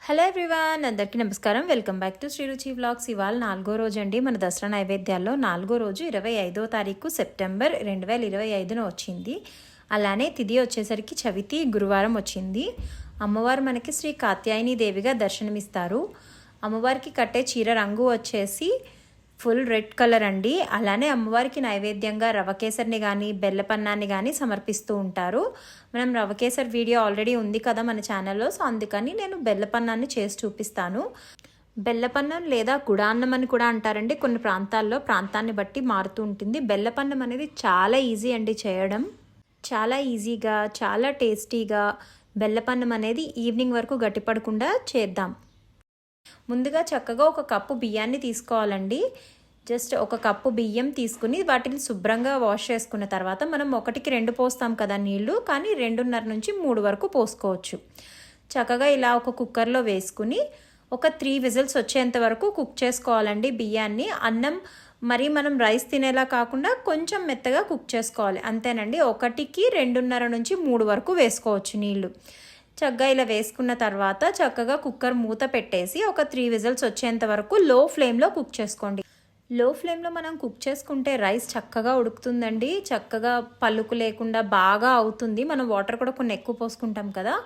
Hello everyone, అందరికీ నమస్కారం. Welcome back to Sriruchi vlogs. ఇవాళ 4వ రోజు అండి మన దసరా నైవేద్యాల్లో. 4వ రోజు 25వ తారీఖు సెప్టెంబర్ 2025 వచ్చింది. అలానే తిథి వచ్చేసరికి చవితి గురువారం వచ్చింది. అమ్మవారు మనకి శ్రీ కాత్యాయని దేవిగా దర్శనమిస్తారు. అమ్మవారికి కట్టే చీర రంగు వచ్చేసి ఫుల్ రెడ్ కలర్ అండి. అలానే అమ్మవారికి నైవేద్యంగా రవకేసరిని కానీ బెల్లపన్నాన్ని కానీ సమర్పిస్తూ ఉంటారు. మనం రవకేసరి వీడియో ఆల్రెడీ ఉంది కదా మన ఛానల్లో, సో అందుకని నేను బెల్లపన్నాన్ని చేసి చూపిస్తాను. బెల్లపన్నం లేదా గుడాన్నం అని కూడా అంటారండి. కొన్ని ప్రాంతాల్లో ప్రాంతాన్ని బట్టి మారుతూ ఉంటుంది. బెల్లపన్నం అనేది చాలా ఈజీ అండి చేయడం. చాలా ఈజీగా చాలా టేస్టీగా బెల్లపన్నం అనేది ఈవినింగ్ వరకు గట్టిపడకుండా చేద్దాం. ముందుగా చక్కగా ఒక కప్పు బియ్యాన్ని తీసుకోవాలండి. జస్ట్ ఒక కప్పు బియ్యం తీసుకుని వాటిని శుభ్రంగా వాష్ చేసుకున్న తర్వాత మనం 1కి 2 పోస్తాం కదా నీళ్లు, కానీ 2.5 నుంచి 3 వరకు పోసుకోవచ్చు. చక్కగా ఇలా ఒక కుక్కర్లో వేసుకుని ఒక 3 విజిల్స్ వచ్చేంత వరకు కుక్ చేసుకోవాలండి బియ్యాన్ని. అన్నం మరి మనం రైస్ తినేలా కాకుండా కొంచెం మెత్తగా కుక్ చేసుకోవాలి, అంతేనండి. 1కి 2.5 నుంచి 3 వరకు వేసుకోవచ్చు నీళ్లు. చక్కగా ఇలా వేసుకున్న తర్వాత చక్కగా కుక్కర్ మూత పెట్టేసి ఒక 3 విజిల్స్ వచ్చేంత వరకు లో ఫ్లేమ్లో కుక్ చేసుకోండి. లో ఫ్లేమ్లో మనం కుక్ చేసుకుంటే రైస్ చక్కగా ఉడుకుతుందండి. చక్కగా పలుకు లేకుండా బాగా అవుతుంది. మనం వాటర్ కూడా కొన్ని ఎక్కువ పోసుకుంటాం కదా.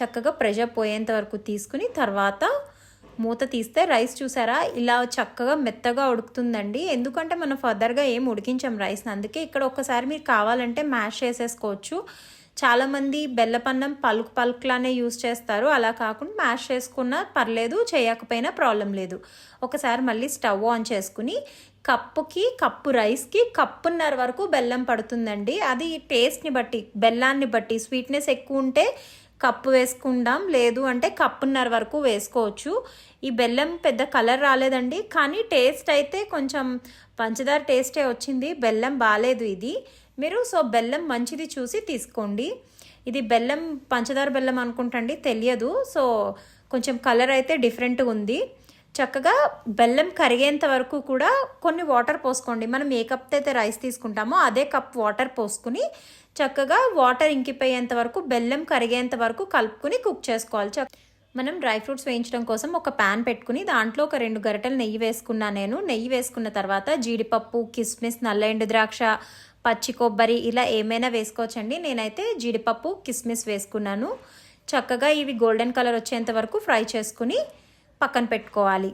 చక్కగా ప్రెషర్ పోయేంత వరకు తీసుకుని తర్వాత మూత తీస్తే రైస్ చూసారా ఇలా చక్కగా మెత్తగా ఉడుకుతుందండి. ఎందుకంటే మనం ఫర్దర్గా ఏం ఉడికించాం రైస్ని, అందుకే ఇక్కడ ఒకసారి మీరు కావాలంటే మ్యాష్ చేసేసుకోవచ్చు. చాలామంది బెల్లపన్నం పలుకులానే యూస్ చేస్తారు. అలా కాకుండా మ్యాష్ చేసుకున్నా పర్లేదు, చేయకపోయినా ప్రాబ్లం లేదు. ఒకసారి మళ్ళీ స్టవ్ ఆన్ చేసుకుని కప్పు రైస్కి 1.5 కప్పు వరకు బెల్లం పడుతుందండి. అది టేస్ట్ని బట్టి, బెల్లాన్ని బట్టి. స్వీట్నెస్ ఎక్కువ ఉంటే కప్పు వేసుకుందాం, లేదు అంటే 1.5 కప్పు వరకు వేసుకోవచ్చు. ఈ బెల్లం పెద్ద కలర్ రాలేదండి, కానీ టేస్ట్ అయితే కొంచెం పంచదార టేస్టే వచ్చింది. బెల్లం బాగాలేదు ఇది. మీరు బెల్లం మంచిది చూసి తీసుకోండి. ఇది బెల్లం పంచదార బెల్లం అనుకుంటండి, తెలియదు. కొంచెం కలర్ అయితే డిఫరెంట్గా ఉంది. చక్కగా బెల్లం కరిగేంత వరకు కూడా కొన్ని వాటర్ పోసుకోండి. మనం ఏ కప్తో అయితే రైస్ తీసుకుంటామో అదే కప్ వాటర్ పోసుకుని చక్కగా వాటర్ ఇంకిపోయేంత వరకు బెల్లం కరిగేంత వరకు కలుపుకుని కుక్ చేసుకోవాలి. మనం డ్రై ఫ్రూట్స్ వేయించడం కోసం ఒక ప్యాన్ పెట్టుకుని దాంట్లో ఒక 2 గరిటెలు నెయ్యి వేసుకున్నా నేను. నెయ్యి వేసుకున్న తర్వాత జీడిపప్పు, కిస్మిస్, నల్ల ఎండు ద్రాక్ష, పచ్చి కొబ్బరి ఇలా ఏమైనా వేసుకోవచ్చండి. నేనైతే జీడిపప్పు, కిస్మిస్ వేసుకున్నాను. చక్కగా ఇవి గోల్డెన్ కలర్ వచ్చేంత వరకు ఫ్రై చేసుకుని పక్కన పెట్టుకోవాలి.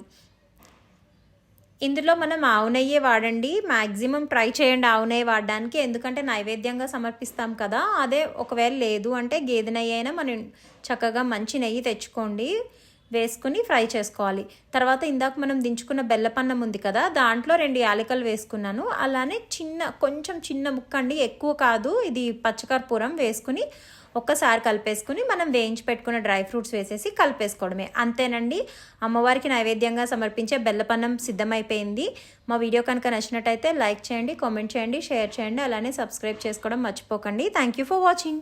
ఇందులో మనం ఆవు నెయ్యే వాడండి. మ్యాక్సిమం ట్రై చేయండి ఆవు నెయ్యి వాడడానికి, ఎందుకంటే నైవేద్యంగా సమర్పిస్తాం కదా. అదే ఒకవేళ లేదు అంటే గేదె నెయ్యి అయినా మనం చక్కగా మంచి నెయ్యి తెచ్చుకోండి, వేసుకుని ఫ్రై చేసుకోవాలి. తర్వాత ఇందాక మనం దించుకున్న బెల్లపన్నం ఉంది కదా, దాంట్లో 2 యాలకులు వేసుకున్నాను. అలానే కొంచెం చిన్న ముక్క అండి, ఎక్కువ కాదు, ఇది పచ్చకర్పూరం వేసుకుని ఒక్కసారి కలిపేసుకుని మనం వేయించి పెట్టుకున్న డ్రై ఫ్రూట్స్ వేసేసి కలిపేసుకోవడమే, అంతేనండి. అమ్మవారికి నైవేద్యంగా సమర్పించే బెల్లపన్నం సిద్ధమైపోయింది. మా వీడియో కనుక నచ్చినట్టయితే లైక్ చేయండి, కామెంట్ చేయండి, షేర్ చేయండి, అలానే సబ్స్క్రైబ్ చేసుకోవడం మర్చిపోకండి. Thank you for watching.